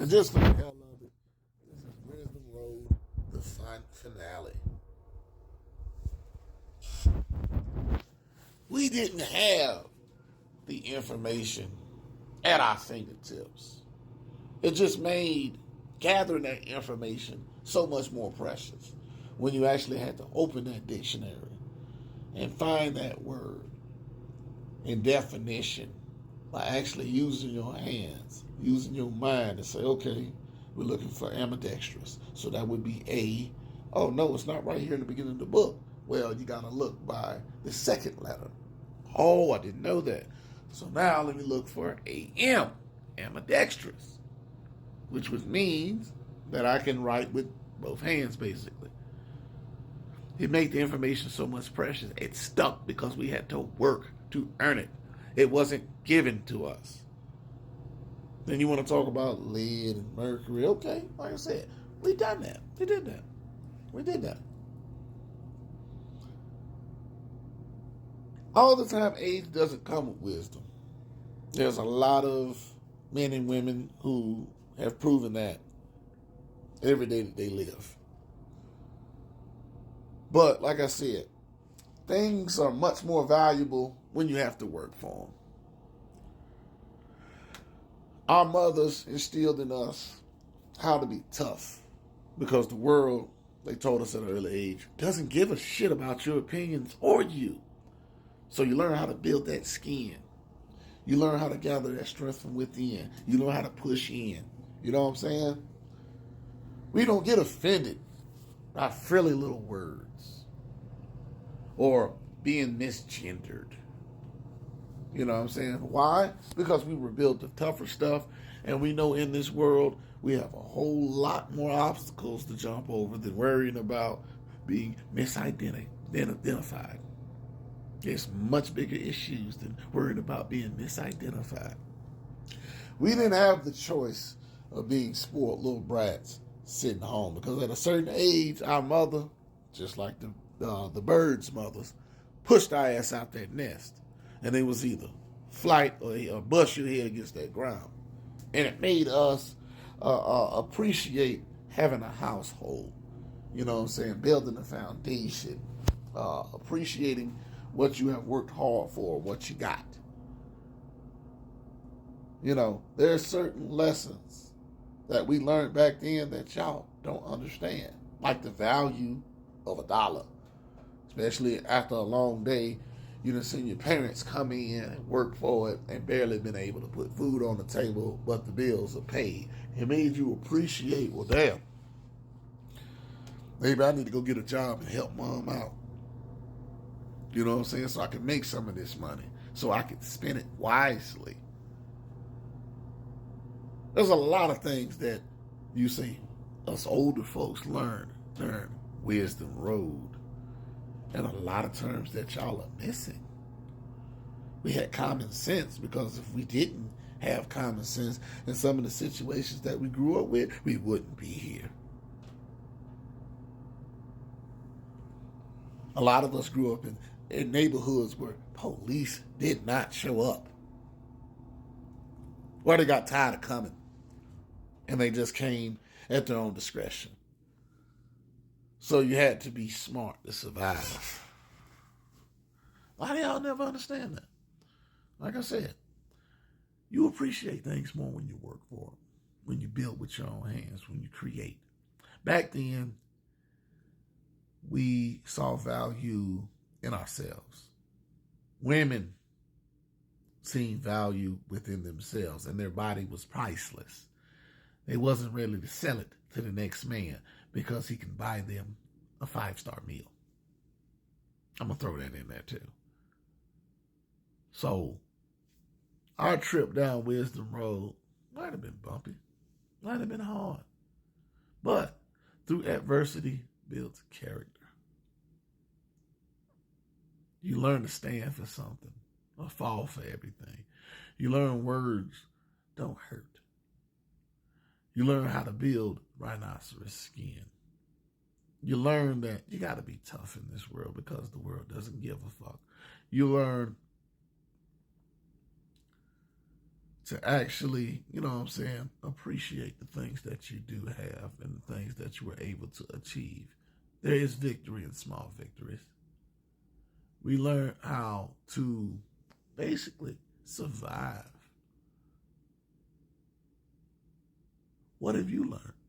And just for the hell of it, this is Wisdom Road, the finale. We didn't have the information at our fingertips. It just made gathering that information so much more precious when you actually had to open that dictionary and find that word in definition by actually using your hands, using your mind to say, okay, we're looking for ambidextrous. So that would be A. Oh, no, it's not right here in the beginning of the book. Well, you got to look by the second letter. Oh, I didn't know that. So now let me look for AM, ambidextrous, which means that I can write with both hands, basically. It made the information so much precious. It stuck because we had to work to earn it. It wasn't given to us. Then you want to talk about lead and mercury. Okay, like I said, we done that. We did that. We did that. All the time, age doesn't come with wisdom. There's a lot of men and women who have proven that every day that they live. But like I said, things are much more valuable when you have to work for them. Our mothers instilled in us how to be tough because the world, they told us at an early age, doesn't give a shit about your opinions or you. So you learn how to build that skin. You learn how to gather that strength from within. You learn how to push in. You know what I'm saying? We don't get offended by frilly little words or being misgendered. You know what I'm saying? Why? Because we were built of tougher stuff, and we know in this world we have a whole lot more obstacles to jump over than worrying about being misidentified. There's much bigger issues than worrying about being misidentified. We didn't have the choice of being spoiled little brats sitting home because at a certain age, our mother, just like the birds' mothers, pushed our ass out that nest, and it was either flight or bust your head against that ground, and it made us appreciate having a household. You know what I'm saying? Building a foundation, appreciating what you have worked hard for, what you got. You know, there are certain lessons that we learned back then that y'all don't understand, like the value of a dollar, especially after a long day. You done seen your parents come in and work for it and barely been able to put food on the table, but the bills are paid. It made you appreciate, well, damn, maybe I need to go get a job and help mom out. You know what I'm saying? So I can make some of this money, so I can spend it wisely. There's a lot of things that you see us older folks learn Wisdom Road, and a lot of terms that y'all are missing. We had common sense because if we didn't have common sense in some of the situations that we grew up with, we wouldn't be here. A lot of us grew up in neighborhoods where police did not show up, where they got tired of coming and they just came at their own discretion. So you had to be smart to survive. Why do y'all never understand that? Like I said, you appreciate things more when you work for them, when you build with your own hands, when you create. Back then, we saw value in ourselves. Women seen value within themselves, and their body was priceless. They wasn't ready to sell it to the next man because he can buy them a 5-star meal. I'm going to throw that in there too. So, our trip down Wisdom Road might have been bumpy, might have been hard, but through adversity builds character. You learn to stand for something or fall for everything. You learn words don't hurt. You learn how to build rhinoceros skin. You learn that you got to be tough in this world because the world doesn't give a fuck. You learn to actually, you know what I'm saying, appreciate the things that you do have and the things that you were able to achieve. There is victory in small victories. We learn how to basically survive. What have you learned?